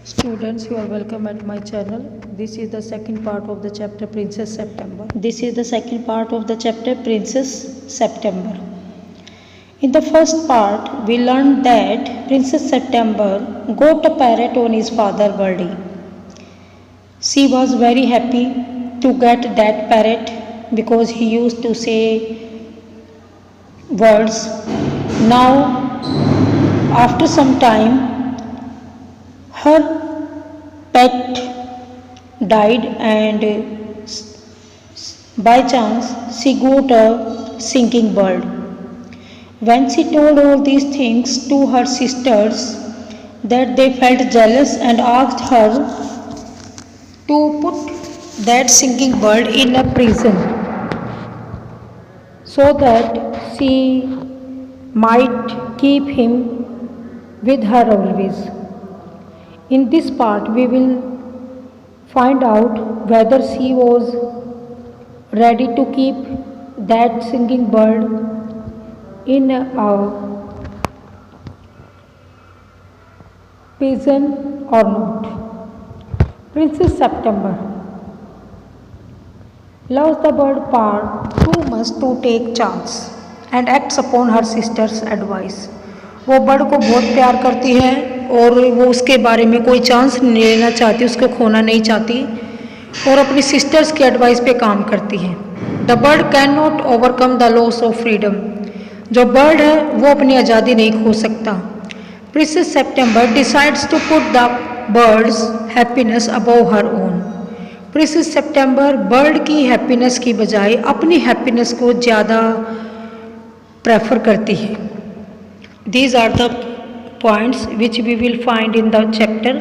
Students, you are welcome at my channel. This is the second part of the chapter Princess September. This is the second part of the chapter Princess September. In the first part, we learned that Princess September got a parrot on his father's birthday. She was very happy to get that parrot because he used to say words. Now, after some time, her pet died and by chance she got a singing bird. When she told all these things to her sisters, that they felt jealous and asked her to put that singing bird in a prison so that she might keep him with her always. In this part, we will find out whether she was ready to keep that singing bird in a prison or not. Princess September loves the bird part too much to take chance and acts upon her sister's advice. वो bird को बहुत प्यार करती है और वो उसके बारे में कोई चांस नहीं लेना चाहती, उसको खोना नहीं चाहती और अपनी सिस्टर्स की एडवाइस पे काम करती है. The bird can not overcome the loss of freedom. जो बर्ड है वो अपनी आज़ादी नहीं खो सकता. Princess September decides to put the bird's happiness above her own. Princess September bird की हैप्पीनेस की बजाय अपनी हैप्पीनेस को ज़्यादा प्रेफर करती है. These are the points which we will find in the chapter.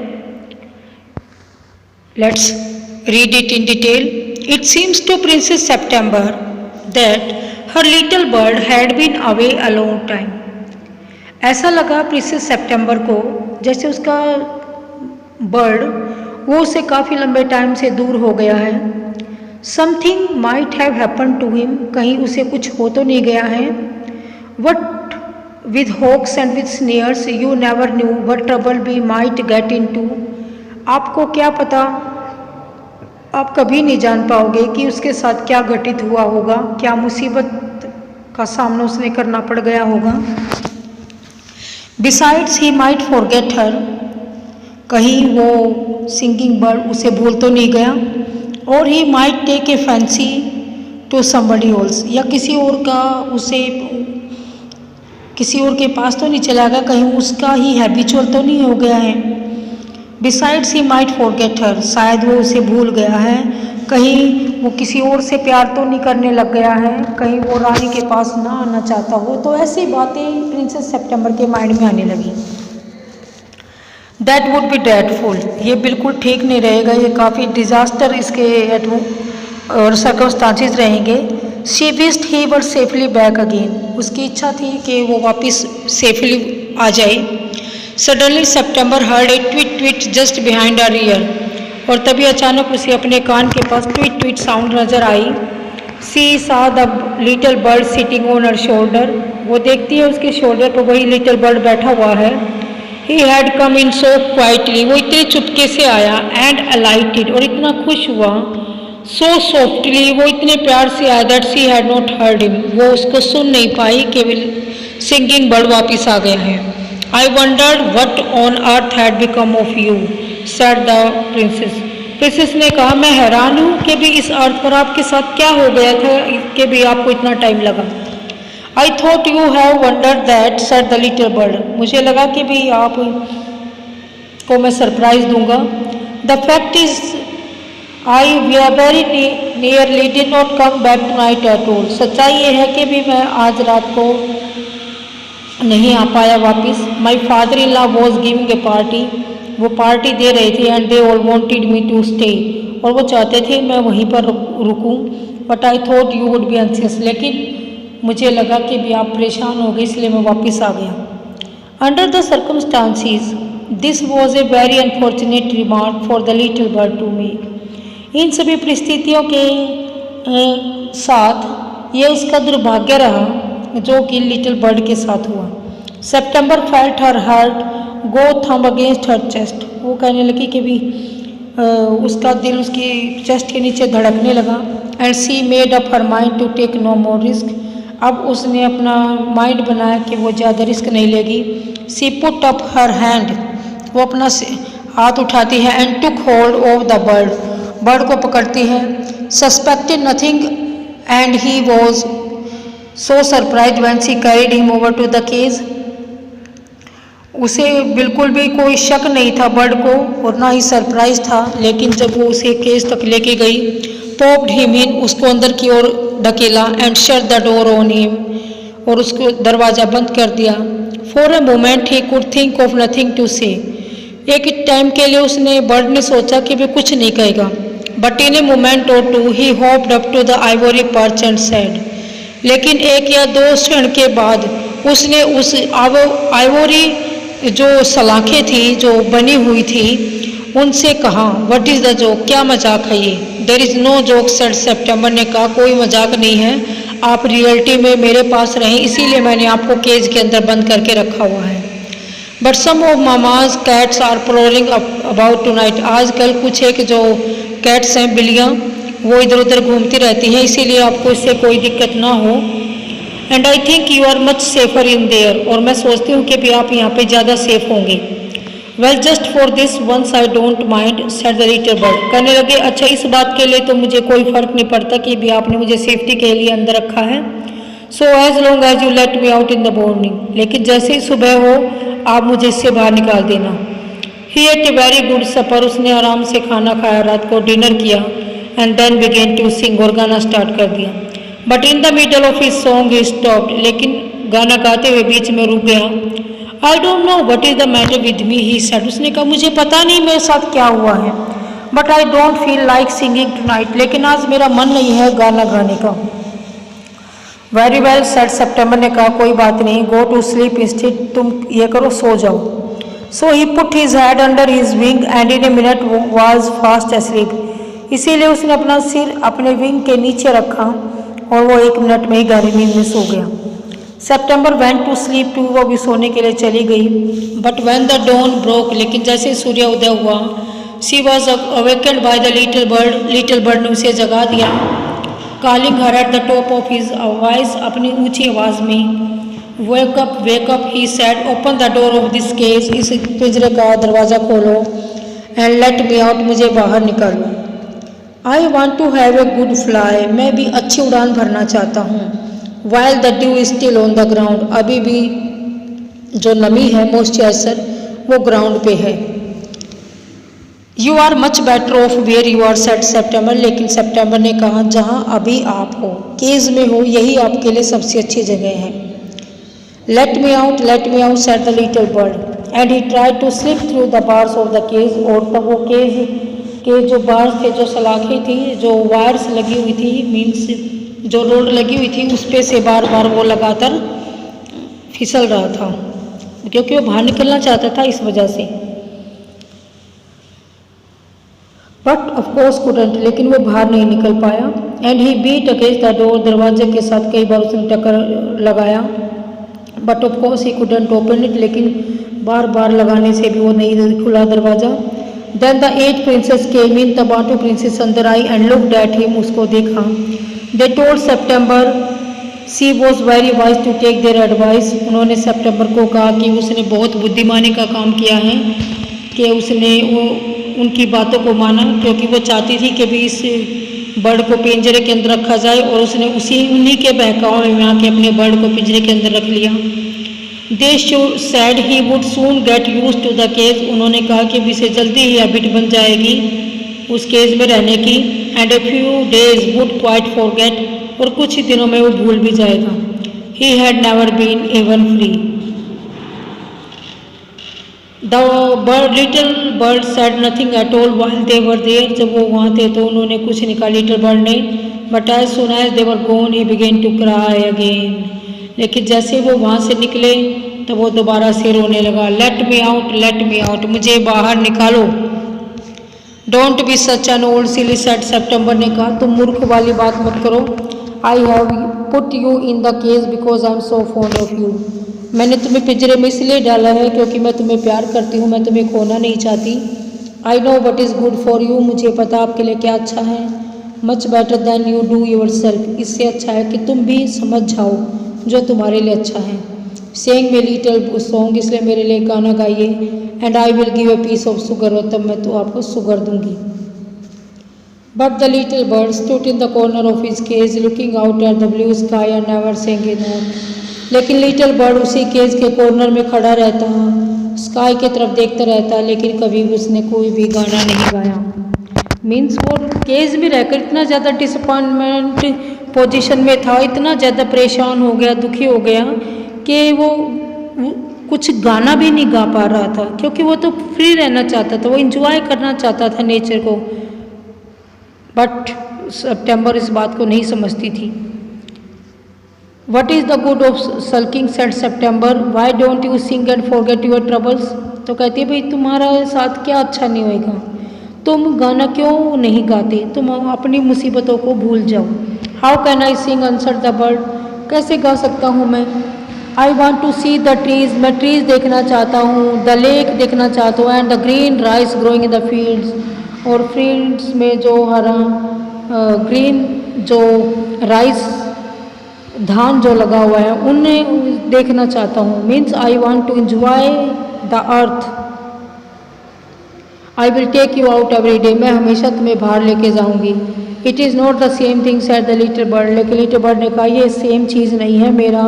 Let's read it in detail. It seems to Princess September that her little bird had been away a long time. ऐसा लगा princess September को जैसे उसका bird वो उसे काफ़ी लंबे time से दूर हो गया है. Something might have happened to him. कहीं उसे कुछ हो तो नहीं गया है. What with hawks and with snares you never knew what trouble we might get into. आपको क्या पता, आप कभी नहीं जान पाओगे कि उसके साथ क्या घटित हुआ होगा, क्या मुसीबत का सामना उसने करना पड़ गया होगा. Besides he might forget her. कहीं वो सिंगिंग बर्ड उसे भूल तो नहीं गया. और he might take a fancy to somebody else. या किसी और का उसे किसी और के पास तो नहीं चला गया, कहीं उसका ही हैबिचुअल तो नहीं हो गया है. बिसाइड्स ही माइट फॉरगेट हर. शायद वो उसे भूल गया है. कहीं वो किसी और से प्यार तो नहीं करने लग गया है, कहीं वो रानी के पास ना आना चाहता हो. तो ऐसी बातें प्रिंसेस सेप्टेम्बर के माइंड में आने लगी. That would be dreadful. ये बिल्कुल ठीक नहीं रहेगा, ये काफ़ी डिज़ास्टर इसके और सर्कमस्टांसेस रहेंगे. She wished he were safely back again. उसकी इच्छा थी कि वो वापस सेफली आ जाए. Suddenly September heard a tweet tweet just behind her year. और तभी अचानक उसे अपने कान के पास ट्वीट ट्वीट साउंड नजर आई. सी सा the little bird sitting on her shoulder. वो देखती है उसके शोल्डर पर वही लिटिल बर्ड बैठा हुआ है. He had come in so quietly. वो इतने चुपके से आया. एंड अलाइटेड. और इतना खुश हुआ. सो सॉफ्टली. वो इतने प्यार से आया that she had not heard him. वो उसको सुन नहीं पाई, केवल सिंगिंग बर्ड वापिस आ गया है. आई wandered what on earth had become of you said the princess. Princess ने कहा, मैं हैरान हूँ कि भी इस अर्थ पर आपके साथ क्या हो गया था कि भी आपको इतना टाइम लगा. I thought you have wondered that said the little bird. मुझे लगा कि भी आप को मैं सरप्राइज दूंगा. The fact is I very nearly did not come back tonight at all. सच्चाई ये है कि भी मैं आज रात को नहीं आ पाया वापस. My father-in-law was giving a party. वो पार्टी दे रहे थे and they all wanted me to stay. और वो चाहते थे मैं वहीं पर रुकूं. But I thought you would be anxious. लेकिन मुझे लगा कि भी आप परेशान हो गए, इसलिए मैं वापस आ गया. Under the circumstances, this was a very unfortunate remark for the little bird to make. इन सभी परिस्थितियों के साथ ये उसका दुर्भाग्य रहा जो कि लिटिल बर्ड के साथ हुआ. सेप्टेम्बर फेल्ट हर हर्ट गो थंब अगेंस्ट हर चेस्ट। वो कहने लगी कि भी उसका दिल उसकी चेस्ट के नीचे धड़कने लगा। And she made up her mind to take no more risk. अब उसने अपना माइंड बनाया कि वो ज़्यादा रिस्क नहीं लेगी। She put up her hand, वो अपना हाथ उठाती है। And took hold of the bird, bird को पकड़ती है। Suspected nothing and he was so surprise when she carried him over to the cage. उसे बिल्कुल भी कोई शक नहीं था बर्ड को और ना ही सरप्राइज था, लेकिन जब वो उसे केज तक लेके गई, पॉप्ड हिम इन, उसको अंदर की ओर ढकेला। And shut the door on him, और उसको दरवाज़ा बंद कर दिया। For a moment he could think of nothing to say. एक टाइम के लिए उसने बर्ड ने सोचा कि वे कुछ नहीं कहेगा। But in a moment or two he hopped up to the ivory perch and said. लेकिन एक या दो क्षण के बाद उसने उस आइवरी जो सलाखें थी जो बनी हुई थी उनसे कहा, व्हाट इज़ द जोक, क्या मजाक है ये। There is no joke said सितंबर ने कहा, कोई मजाक नहीं है, आप रियलिटी में मेरे पास रहें इसीलिए मैंने आपको केज के अंदर बंद करके रखा हुआ है। But some of mama's cats are prowling about tonight. आजकल कुछ एक जो कैट्स हैं, बिल्लियाँ, वो इधर उधर घूमती रहती हैं, इसीलिए आपको इससे कोई दिक्कत ना हो। And I think you are much safer in there, और मैं सोचती हूँ कि भी आप यहाँ पे ज़्यादा सेफ होंगे। Well just for this once I don't mind said the little bird. कहने लगे, अच्छा इस बात के लिए तो मुझे कोई फ़र्क नहीं पड़ता कि भी आपने मुझे सेफ्टी के लिए अंदर रखा है। So as long as you let me out in the morning, लेकिन जैसे ही सुबह हो आप मुझे इससे बाहर निकाल देना। He ate a very good supper, उसने आराम से खाना खाया, रात को डिनर किया। And then began to sing, और गाना स्टार्ट कर दिया। But in the middle of his song he stopped, लेकिन गाना गाते हुए बीच में रुक गया। I don't know what is the matter with me, he said. उसने कहा, मुझे पता नहीं मेरे साथ क्या हुआ है। But I don't feel like singing tonight, लेकिन आज मेरा मन नहीं है गाना गाने का। वेरी वेल सेड सितंबर ने कहा, कोई बात नहीं, गो टू स्लीप इंस्टेड, तुम ये करो सो जाओ। So he put his head under his wing and in a minute was fast asleep. इसीलिए उसने अपना सिर अपने विंग के नीचे रखा और वो 1 मिनट में ही गहरी नींद में सो गया। September went to sleep too, वो भी सोने के लिए चली गई। But when the dawn broke, लेकिन जैसे सूर्य उदय हुआ, she was awakened by the little bird, little bird ने उसे जगा दिया। Calling her at the top of his voice, अपनी ऊंची आवाज़ में। Wake up he said, open the door of this cage, इस पिंजरे का दरवाज़ा खोलो। एंड लेट मी आउट, मुझे बाहर निकालो। I want to have a good fly, मैं भी अच्छी उड़ान भरना चाहता हूँ। While the dew is still on the ground, अभी भी जो नमी है मॉइस्चराइजर वो ग्राउंड पे है। You are much better off where you are said September, लेकिन सितंबर ने कहा, जहाँ अभी आप हो, केज में हो, यही आपके लिए सबसे अच्छी जगह है। Let me out said the little bird and he tried to slip through the bars of the cage. और तब वो केज के जो बार्स थे, जो सलाखें थी, जो वायर्स लगी हुई थी, मीन्स जो रोड लगी हुई थी, उस पे से बार बार वो लगातार फिसल रहा था, क्योंकि वो बाहर निकलना चाहता था इस वजह से। बट ऑफकोर्स कुडंट, लेकिन वो बाहर नहीं निकल पाया। And he beat against the door, दरवाजे के साथ कई बार उसने टक्कर लगाया। But of course he couldn't open it, लेकिन बार बार लगाने से भी वो नहीं खुला दरवाज़ा। Then the 8 princess came in, तब 8 प्रिंसेस अंदर आई। एंड लुक्ड एट हिम, उसको देखा। They told September she was very wise to take their advice, उन्होंने सितंबर को कहा कि उसने बहुत बुद्धिमानी का काम किया है, कि उसने वो उनकी बातों को माना, क्योंकि वो चाहती थी कि भी इस बर्ड को पिंजरे के अंदर रखा जाए, और उसने उन्हीं के बहकाव में आके अपने बर्ड को पिंजरे के अंदर रख लिया। They said he would soon get used to the cage, उन्होंने कहा कि इसे जल्दी ही हैबिट बन जाएगी उस केज में रहने की। And a few days would quite forget, और कुछ ही दिनों में वो भूल भी जाएगा। He had never been even free. The little bird said nothing at all while they were there, जब वो वहाँ थे तो उन्होंने कुछ नहीं कहा लिटिल बर्ड ने। But as soon as they were gone he began to cry again, लेकिन जैसे वो वहाँ से निकले तो वो दोबारा से रोने लगा। लेट मी आउट, मुझे बाहर निकालो। Don't be such an old silly said, सितंबर ने कहा, तुम मूर्ख वाली बात मत करो। I have put you in the cage because I am so fond of you, मैंने तुम्हें पिंजरे में इसलिए डाला है क्योंकि मैं तुम्हें प्यार करती हूँ, मैं तुम्हें खोना नहीं चाहती। I know what is good for you, मुझे पता आपके लिए क्या अच्छा है। Much better than you do your self, इससे अच्छा है कि तुम भी समझ जाओ जो तुम्हारे लिए अच्छा है। सेइंग मे लिटिल सॉन्ग, इसलिए मेरे लिए गाना गाइए। And I will give a piece of sugar, और तब मैं तो आपको शुगर दूंगी। But the little bird stood in the corner of his cage looking out at the blue sky and never saying a note. लेकिन little bird उसी cage के corner में खड़ा रहता, स्काई की तरफ देखता रहता, लेकिन कभी भी उसने कोई भी गाना नहीं गाया। मीन्स वो केज में रहकर इतना ज़्यादा डिसअपॉइंटमेंट पोजीशन में था, इतना ज़्यादा परेशान हो गया, दुखी हो गया कि वो कुछ गाना भी नहीं गा पा रहा था, क्योंकि वो तो फ्री रहना चाहता था, वो इंजॉय करना चाहता था नेचर को। बट सितंबर इस बात को नहीं समझती थी। What is the good of sulking said September, why don't you sing and forget your troubles. तो कहती है भाई तुम्हारा साथ क्या अच्छा नहीं होएगा, तुम गाना क्यों नहीं गाते, तुम अपनी मुसीबतों को भूल जाओ। How can I sing answered the bird, कैसे गा सकता हूँ मैं। I want to see the trees, मैं ट्रीज देखना चाहता हूँ, द लेक देखना चाहता हूँ, and the green rice growing in the fields, और फील्ड्स में जो हरा ग्रीन जो राइस धान जो लगा हुआ है उन्हें देखना चाहता हूँ। Means I want to enjoy the earth. I will take you out every day, मैं हमेशा तुम्हें बाहर लेके जाऊंगी। It is not the same thing said the little bird, लेकिन लिटिल बर्ड ने कहा ये सेम चीज़ नहीं है मेरा,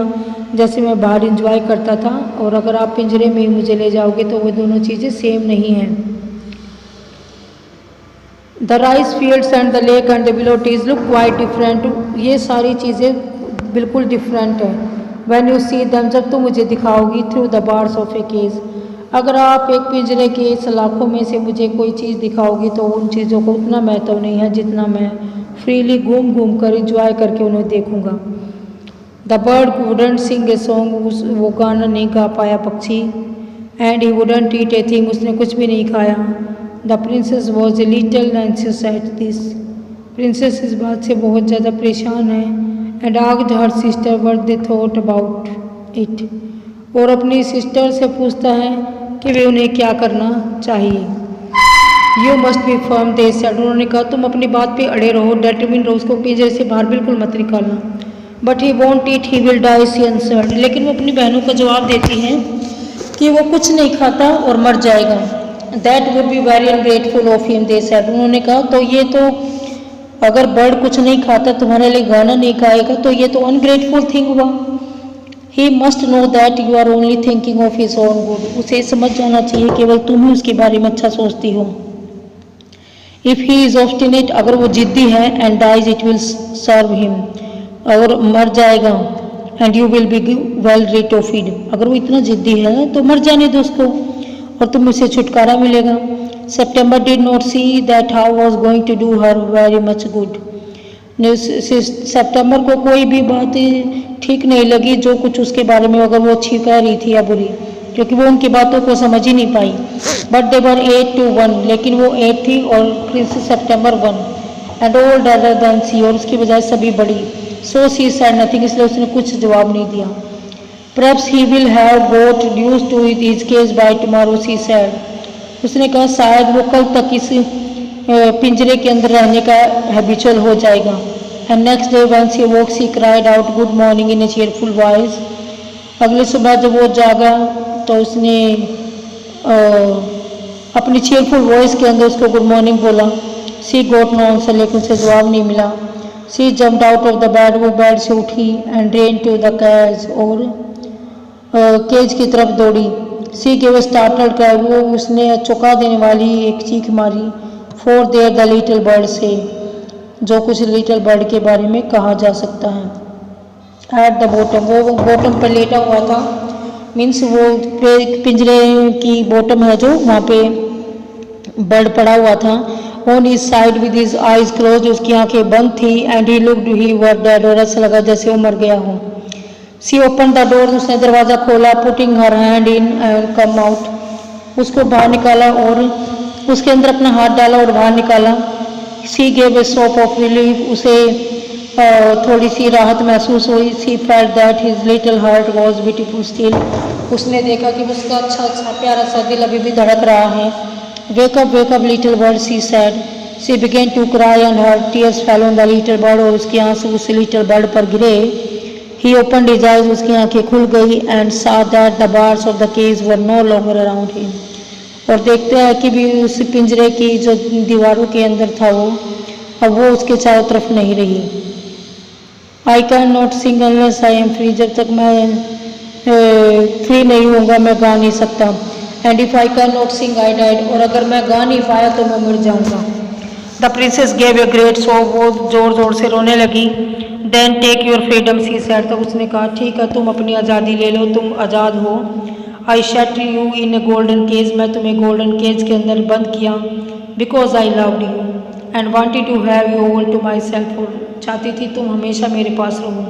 जैसे मैं बाहर इंजॉय करता था और अगर आप पिंजरे में ही मुझे ले जाओगे तो वो दोनों चीज़ें सेम नहीं हैं। The rice fields and the lake and the below trees look quite different, ये सारी चीज़ें बिल्कुल डिफरेंट है। व्हेन यू सी देम, जब तुम मुझे दिखाओगी, through the bars of a cage, अगर आप एक पिंजरे के सलाखों में से मुझे कोई चीज़ दिखाओगी तो उन चीज़ों को उतना महत्व नहीं है जितना मैं फ्रीली घूम घूम कर इंजॉय करके उन्हें देखूंगा। The bird wouldn't sing a song, वो गाना नहीं गा पाया पक्षी। And he wouldn't eat a thing, उसने कुछ भी नहीं खाया। The princess was a little anxious at this, princess इस बात से बहुत ज़्यादा परेशान है। And asked her sister what they thought about it, और अपनी सिस्टर से पूछता है कि वे उन्हें क्या करना चाहिए। You must be firm they said, उन्होंने कहा तुम अपनी बात पे अड़े रहो, डिटरमिन रहो, उसको पिंजरे से बाहर बिल्कुल मत निकालना। But he won't eat, he will die, she answered, लेकिन वो अपनी बहनों का जवाब देती हैं कि वो कुछ नहीं खाता और मर जाएगा। That would be very ungrateful of him they said, उन्होंने कहा तो ये तो अगर बर्ड कुछ नहीं खाता तुम्हारे लिए गाना नहीं गाएगा तो ये तो अनग्रेटफुल थिंग हुआ। He must know that you are only thinking of his own good, उसे समझ जाना चाहिए केवल तुम ही उसके बारे में अच्छा सोचती हो। इफ़ ही इज ऑब्स्टिनेट, अगर वो जिद्दी है, and dies it will serve him, अगर मर जाएगा। And you will be well rid of it, अगर वो इतना जिद्दी है तो मर जाने दो उसको और तुम उसे छुटकारा मिलेगा। September did not see that how was going to do her very much good. सितंबर को कोई भी बात ठीक नहीं लगी जो कुछ उसके बारे में अगर वो अच्छी कह रही थी या बुरी, क्योंकि वो उनकी बातों को समझ ही नहीं पाई। बट दे वर 8 to 1, लेकिन वो 8 थी और princess September 1 and old other than she, और उसकी बजाय सभी बड़ी। सो सी सेड नथिंग, इसलिए उसने कुछ जवाब नहीं दिया। Perhaps he will have got used to his cage by tomorrow, she said. उसने कहा शायद वो कल तक इस पिंजरे के अंदर रहने का हैबिचुअल हो जाएगा। And next day when she woke she cried out good morning in A cheerful voice, अगले सुबह जब वो जागा तो उसने अपनी चीयरफुल वॉइस के अंदर उसको गुड मॉर्निंग बोला। शी गॉट नो आंसर, लेकिन उसे जवाब नहीं मिला। She jumped out of the bed, वो बेड से उठी। And ran to the cage, और केज की तरफ दौड़ी। सी गेव स्टार्टल्ड क्राई, वो उसने चौंका देने वाली एक चीख मारी। For their the little bird से, जो कुछ लिटिल बर्ड के बारे में कहा जा सकता है। एट द बॉटम, वो बॉटम पर लेटा हुआ था, मीन्स वो पिंजरे की बॉटम है जो वहाँ पे बर्ड पड़ा हुआ था। On his side with his eyes close, उसकी आंखें बंद थी। And he looked he were dead, और ऐसा लगा जैसे वो मर गया हो। सी ओपन द डोर, उसने दरवाज़ा खोला। Putting her hand in and come out, उसको बाहर निकाला और उसके अंदर अपना हाथ डाला और बाहर निकाला। सी gave a soap of relief, उसे थोड़ी सी राहत महसूस हुई। सी felt that his little heart was beautiful still. उसने देखा कि उसका अच्छा प्यारा सा दिल अभी भी धड़क रहा है। Wake up little bird, she said. She began to cry and her tears fell on the little bird, और उसके आंसू उस लिटिल बर्ड पर गिरे। ही ओपनड हिज आइज, उसकी आंखें खुल गई, and saw that the bars of the cage were no longer around him. और देखते हैं कि भी उस पिंजरे की जो दीवारों के अंदर था वो अब वो उसके चारों तरफ नहीं रही। I can not sing unless I am free, जब तक मैं फ्री नहीं होऊंगा मैं गा नहीं सकता। And if I can not sing I died, और अगर मैं गा नहीं पाया तो मैं मर जाऊंगा। The princess gave a great sob, वो जोर जोर से रोने लगी। Then take your freedom, she said, तब उसने कहा ठीक है तुम अपनी आज़ादी ले लो, तुम आज़ाद हो। I shut you in a golden cage, मैं तुम्हें गोल्डन केज के अंदर बंद किया। Because I loved you and wanted to have you all to myself, और चाहती थी तुम हमेशा मेरे पास रहो।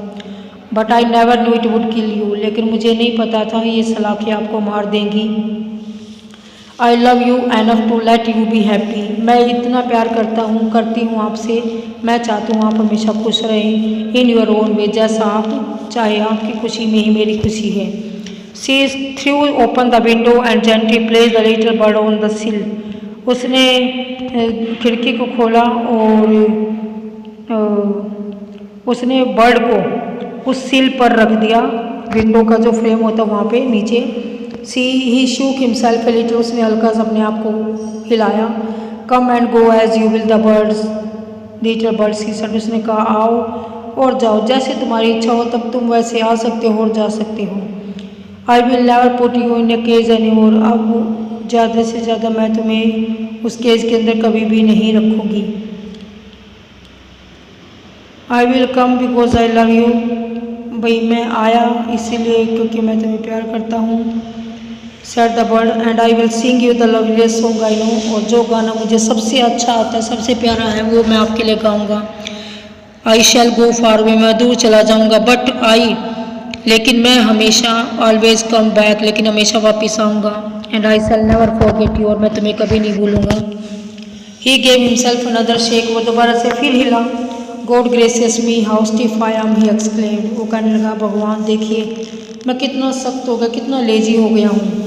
But I never knew it would kill you, लेकिन मुझे नहीं पता था ये सलाखें आपको मार देंगी। I love you enough to let you be happy, मैं इतना प्यार करती हूँ आपसे, मैं चाहती हूँ आप हमेशा खुश रहें। इन योर ओन वे, जैसा आप चाहे, आपकी खुशी में ही मेरी खुशी है। She threw open the window and gently place the little bird on the sill, उसने खिड़की को खोला और उसने बर्ड को उस सिल पर रख दिया, विंडो का जो फ्रेम होता वहाँ पे नीचे। She he shook himself a little, उसने हल्का सा अपने आप को हिलाया। Come and go as you will the birds, little bird she said, उसने कहा आओ और जाओ, जैसे तुम्हारी इच्छा हो तब तुम वैसे आ सकते हो और जा सकते हो। I will never put you in a cage any more, अब ज़्यादा से ज़्यादा मैं तुम्हें उस केज के अंदर कभी भी नहीं रखूँगी। I will come because I love you, भाई मैं आया इसीलिए क्योंकि मैं तुम्हें प्यार करता हूँ। Said the bird, and I will sing you the loveliest song I know, और जो गाना मुझे सबसे अच्छा आता है, सबसे प्यारा है, वो मैं आपके लिए गाऊंगा। आई शैल गो फार वे, मैं दूर चला जाऊंगा। बट आई, लेकिन मैं हमेशा, ऑलवेज कम बैक, लेकिन हमेशा वापस आऊँगा। And I shell never forget you, और मैं तुम्हें कभी नहीं भूलूंगा। He gave himself another shake, वो दोबारा से फिर हिला। God gracious me how stiff I am, he exclaimed, वो कहने लगा भगवान देखिए मैं कितना सख्त हो गया, कितना लेजी हो गया हूँ।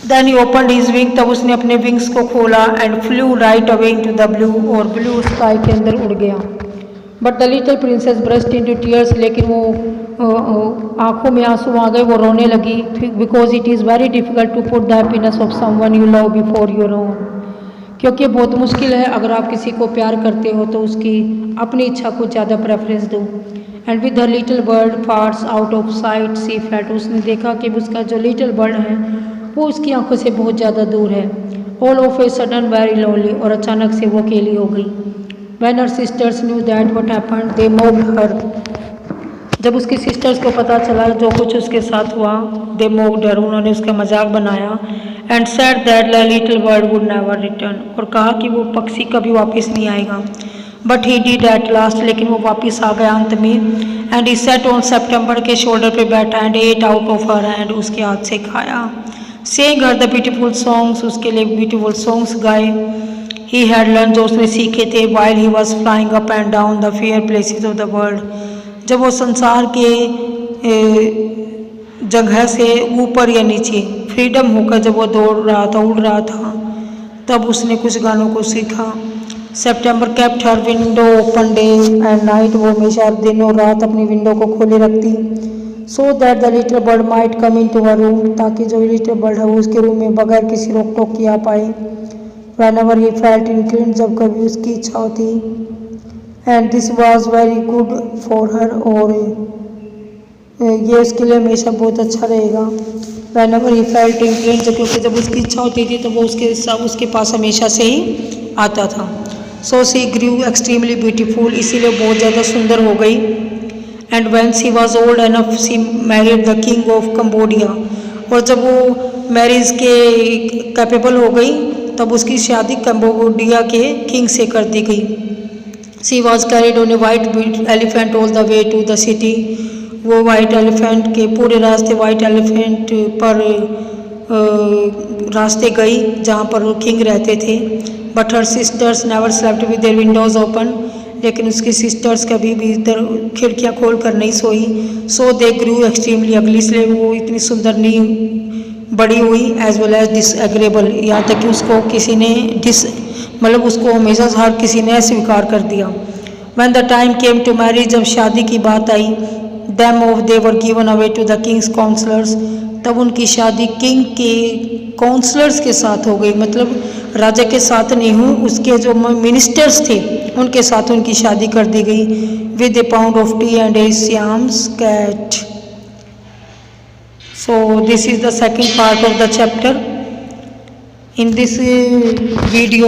Then he opened his wing, तब उसने अपने विंग्स को खोला। And flew right away into the blue, और ब्लू स्काई के अंदर उड़ गया। But the little princess burst into tears, लेकिन वो आंखों में आंसू आ गए, वो रोने लगी। Because it is very difficult to put the happiness of someone you love before your own, क्योंकि बहुत मुश्किल है अगर आप किसी को प्यार करते हो तो उसकी अपनी इच्छा को ज़्यादा प्रेफरेंस दो। And with the little bird far's out of sight, she flat, उसने देखा कि उसका जो लिटिल बर्ड है वो उसकी आंखों से बहुत ज़्यादा दूर है। All of a sudden very lonely, और अचानक से वो अकेली हो गई। When her sisters knew that what happened they mocked her, जब उसकी सिस्टर्स को पता चला जो कुछ उसके साथ हुआ, दे मॉक्ड हर, उन्होंने उसका मजाक बनाया। And said that the little bird would never return, और कहा कि वो पक्षी कभी वापस नहीं आएगा। But he did at last, लेकिन वो वापस आ गया अंत में। And he sat on September के शोल्डर पे बैठा and ate out of her hand, उसके हाथ से खाया। Saying her the beautiful songs, उसके लिए ब्यूटीफुल सॉन्ग्स गाए। ही हैड लर्न, जो उसने सीखे थे। While he was flying up and down the fair places of the world, जब वो संसार के जगह से ऊपर या नीचे फ्रीडम होकर जब वो दौड़ रहा था, उड़ रहा था, तब उसने कुछ गानों को सीखा। September kept her window open day and night, वो हमेशा दिन और रात अपनी विंडो को खोले रखती। So that the little bird might come in to her room, ताकि जो लिटिल बर्ड है वो उसके रूम में बगैर किसी रोक टोक के आ पाए। whenever he felt inclined, जब कभी उसकी इच्छा होती। And this was very good for her, और ये उसके लिए हमेशा बहुत अच्छा रहेगा। whenever he felt inclined, क्योंकि जब उसकी इच्छा होती थी तो वो उसके पास हमेशा से ही आता था। सो सी ग्रू एक्सट्रीमली ब्यूटीफुल, इसीलिए बहुत ज़्यादा सुंदर हो गई। And when she was old enough she married the king of Cambodia, और जब वो मैरिज के कैपेबल हो गई तब उसकी शादी कंबोडिया के किंग से कर दी गई। She was carried on a white elephant all the way to the city, वो वाइट एलिफेंट के पूरे रास्ते वाइट एलिफेंट पर रास्ते गई जहाँ पर वो किंग रहते थे। But her sisters never slept with their Windows open, लेकिन उसकी सिस्टर्स कभी भी इधर खिड़कियाँ खोल कर नहीं सोई। सो दे ग्रू एक्सट्रीमली अगली, इसलिए वो इतनी सुंदर नहीं बड़ी हुई। एज वेल एज डिसएग्रेबल, यहाँ तक कि उसको किसी ने मतलब उसको हमेशा हर किसी ने अस्वीकार कर दिया। When the time came to marry, जब शादी की बात आई, them of they were given away to the king's counselors, तब उनकी शादी किंग के काउंसलर्स के साथ हो गई। मतलब राजा के साथ नहीं हुई, उसके जो मिनिस्टर्स थे उनके साथ उनकी शादी कर दी गई। With a pound of tea and a Siamese cat. So this is the second part of the chapter. In this video,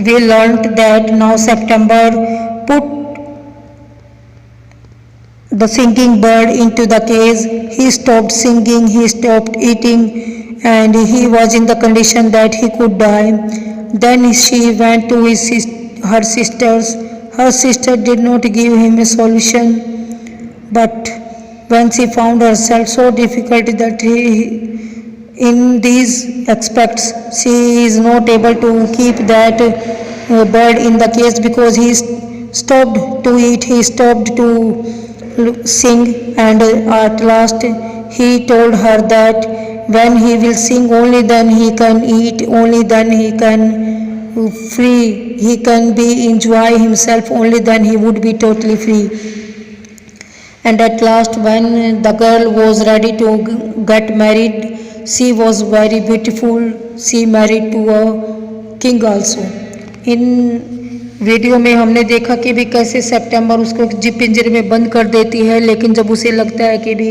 we learnt that now September put the singing bird into the cage. He stopped singing, he stopped eating, and he was in the condition that he could die. Then she went to her sisters. Her sister did not give him a solution, but when she found herself so difficult that in these aspects she is not able to keep that bird in the cage because he stopped to eat, he stopped to sing, and at last he told her that when he will sing only then he can eat, only then he can free, he can be enjoy himself, only then he would be totally free. And at last when the girl was ready to get married, she was very beautiful, she married to a king also. In video में हमने देखा कि भी कैसे सितंबर उसको पिंजरे में बंद कर देती है, लेकिन जब उसे लगता है कि भी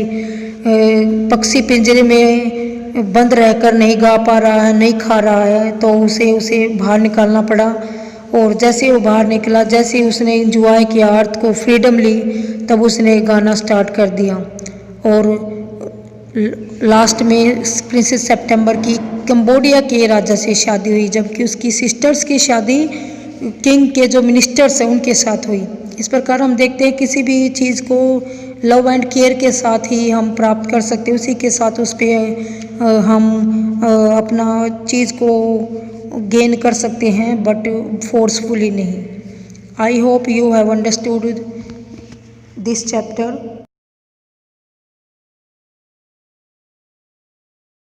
पक्षी पिंजरे में बंद रहकर नहीं गा पा रहा है, नहीं खा रहा है, तो उसे बाहर निकालना पड़ा। और जैसे वो बाहर निकला, जैसे उसने इंजॉय किया अर्थ को, फ्रीडम ली, तब उसने गाना स्टार्ट कर दिया। और लास्ट में प्रिंसेस सितंबर की कंबोडिया के राजा से शादी हुई, जबकि उसकी सिस्टर्स की शादी किंग के जो मिनिस्टर्स हैं उनके साथ हुई। इस प्रकार हम देखते हैं किसी भी चीज़ को लव एंड केयर के साथ ही हम प्राप्त कर सकते हैं, उसी के साथ उस पर हम अपना चीज़ को गेन कर सकते हैं, बट फोर्सफुली नहीं। I hope you have understood this chapter.